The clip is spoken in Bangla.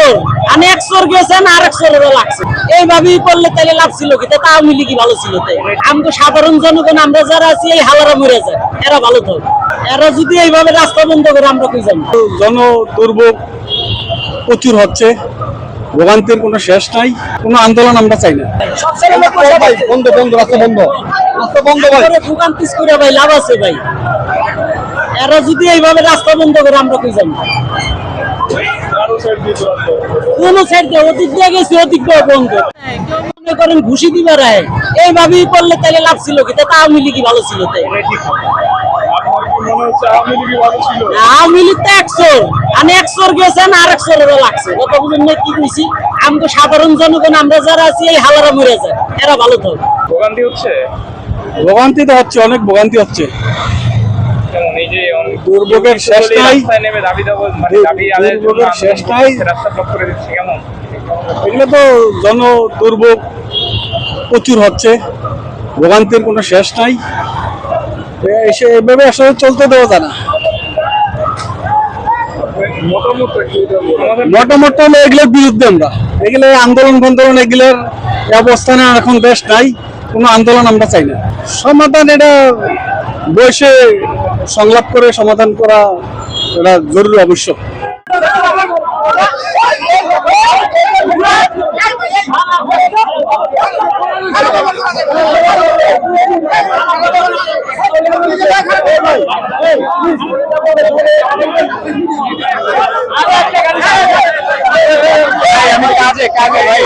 100 আমি 100 গেছেন আর 100 লাগছে এইভাবেই করলে তাহলে লাভ ছিল কি তা আওয়ামী লীগই ভালো ছিল তাই আমগো সাধারণ জনগণ আমরা যারা আছি এই হালারা মরে যায় এরা ভালো থাকবে এরা যদি এইভাবে রাস্তা বন্ধ করে আমরা কই যাব জন দুর্ভোগ প্রচুর হচ্ছে ভোগান্তির কোনো শেষ নাই কোনো আন্দোলন আমরা চাই না বন্ধ বন্ধ রাস্তা বন্ধ রাস্তা বন্ধ ভাই ভোগান্তি করে ভাই লাভ আছে ভাই এরা যদি এইভাবে রাস্তা বন্ধ করে আমরা কই যাব কোন সাইড দিয়ে অধিক দিয়ে গেছে অধিক বন্ধ কেউ মনে করেন ঘুষি দিবে রায় এইভাবেই করলে তাহলে লাভ ছিল কি তা আওয়ামী লীগই ভালো ছিল তাই আওয়ামী লীগ তো 100 আমি 100 গেছেন আর 100 লাগছে কথা বুঝেন না কি কইছি আমগো সাধারণ জনগণ আমরা যারা আছি এই হালারা মরে যায় এরা ভালো থাকবে ভোগান্তি হচ্ছে ভোগান্তি তো হচ্ছে অনেক ভোগান্তি হচ্ছে দুর্ভোগের শেষ নাই দুর্ভোগের শেষ নাই রাস্তা ব্লক করে দিচ্ছে কেমন এগুলো তো জন দুর্ভোগ প্রচুর হচ্ছে ভোগান্তির কোনো শেষ নাই এভাবে আসলে চলতে দেওয়া যায় না মতামত হলো এগুলোর বিরুদ্ধে আমরা এগুলো আন্দোলন ফন্দোলন এগুলোর অবস্থানে এখন দেশ নাই কোনো আন্দোলন আমরা চাই না সমাধান এটা বসে সংলাপ করে সমাধান করা এটা জরুরি আবশ্যক আমি কাজে ভাই